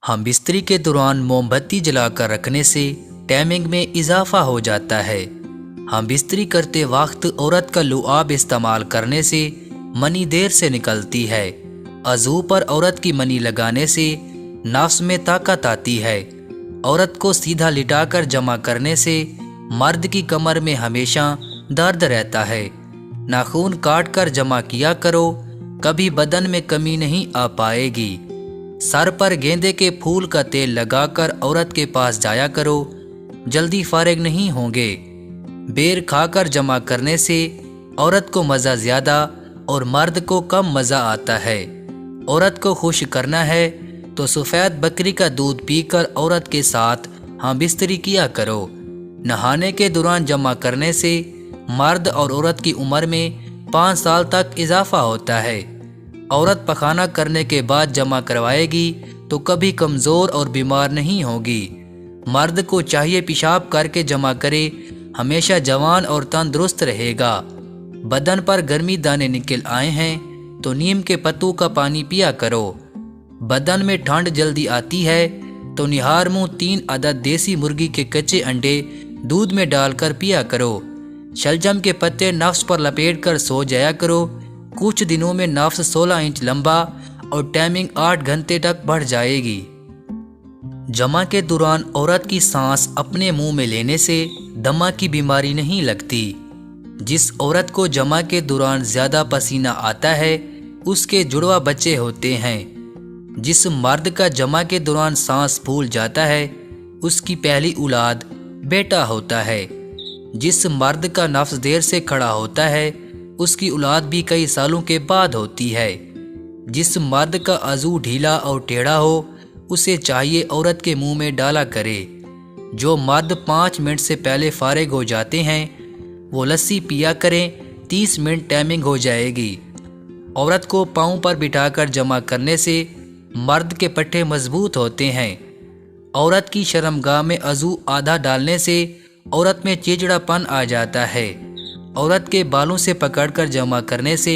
हम बिस्तरी के दौरान मोमबत्ती जलाकर रखने से टाइमिंग में इजाफा हो जाता है। हम बिस्तरी करते वक्त औरत का लुआब इस्तेमाल करने से मनी देर से निकलती है। अज़ू पर औरत की मनी लगाने से नफ्स में ताकत आती है। औरत को सीधा लिटाकर जमा करने से मर्द की कमर में हमेशा दर्द रहता है। नाखून काट कर जमा किया करो, कभी बदन में कमी नहीं आ पाएगी। सर पर गेंदे के फूल का तेल लगाकर औरत के पास जाया करो, जल्दी फारिग नहीं होंगे। बेर खाकर जमा करने से औरत को मज़ा ज़्यादा और मर्द को कम मज़ा आता है। औरत को खुश करना है तो सफ़ेद बकरी का दूध पीकर औरत के साथ हम बिस्तरी किया करो। नहाने के दौरान जमा करने से मर्द और औरत की उम्र में 5 साल तक इजाफा होता है। औरत पखाना करने के बाद जमा करवाएगी तो कभी कमज़ोर और बीमार नहीं होगी। मर्द को चाहिए पेशाब करके जमा करे, हमेशा जवान और तंदुरुस्त रहेगा। बदन पर गर्मी दाने निकल आए हैं तो नीम के पत्तों का पानी पिया करो। बदन में ठंड जल्दी आती है तो निहार मुँह 3 अदद देसी मुर्गी के कच्चे अंडे दूध में डालकर पिया करो। शलजम के पत्ते नफ्स पर लपेट कर सो जाया करो। कुछ दिनों में नफ्स 16 इंच लंबा और टाइमिंग 8 घंटे तक बढ़ जाएगी। जमा के दौरान औरत की सांस अपने मुंह में लेने से दमा की बीमारी नहीं लगती। जिस औरत को जमा के दौरान ज़्यादा पसीना आता है उसके जुड़वा बच्चे होते हैं। जिस मर्द का जमा के दौरान सांस फूल जाता है उसकी पहली औलाद बेटा होता है। जिस मर्द का नफ्स देर से खड़ा होता है उसकी औलाद भी कई सालों के बाद होती है। जिस मर्द का अज़ू ढीला और टेढ़ा हो उसे चाहिए औरत के मुंह में डाला करे। जो मर्द 5 मिनट से पहले फारिग हो जाते हैं वो लस्सी पिया करें, 30 मिनट टाइमिंग हो जाएगी। औरत को पाँव पर बिठाकर जमा करने से मर्द के पट्टे मजबूत होते हैं। औरत की शर्मगाह में अज़ू आधा डालने से औरत में चिड़चिड़ापन आ जाता है। औरत के बालों से पकड़कर जमा करने से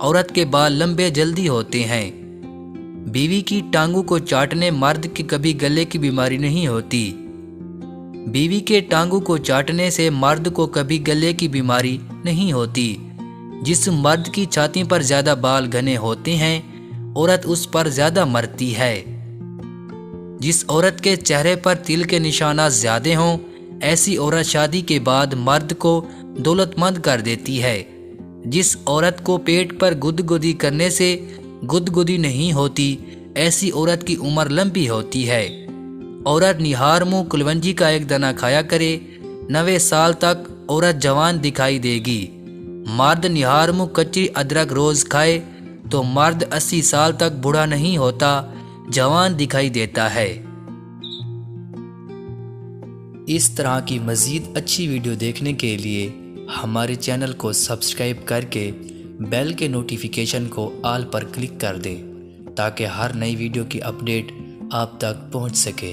औरत के बाल लंबे जल्दी होते हैं। बीवी की टांगों को चाटने मर्द की कभी गले की बीमारी नहीं होती। बीवी के टांगों को चाटने से मर्द को कभी गले की बीमारी नहीं होती। जिस मर्द की छाती पर ज़्यादा बाल घने होते हैं औरत उस पर ज़्यादा मरती है। जिस औरत के चेहरे पर तिल के निशाना ज़्यादा हों ऐसी औरत शादी के बाद मर्द को दौलतमंद कर देती है। जिस औरत को पेट पर गुदगुदी करने से गुदगुदी नहीं होती ऐसी औरत की उम्र लंबी होती है। औरत निहार मुँह कुलवंजी का एक दाना खाया करे, 90 साल तक औरत जवान दिखाई देगी। मर्द निहार मुँह कच्ची अदरक रोज़ खाए तो मर्द 80 साल तक बूढ़ा नहीं होता, जवान दिखाई देता है। इस तरह की मज़ीद अच्छी वीडियो देखने के लिए हमारे चैनल को सब्सक्राइब करके बेल के नोटिफिकेशन को ऑल पर क्लिक कर दें ताकि हर नई वीडियो की अपडेट आप तक पहुंच सके।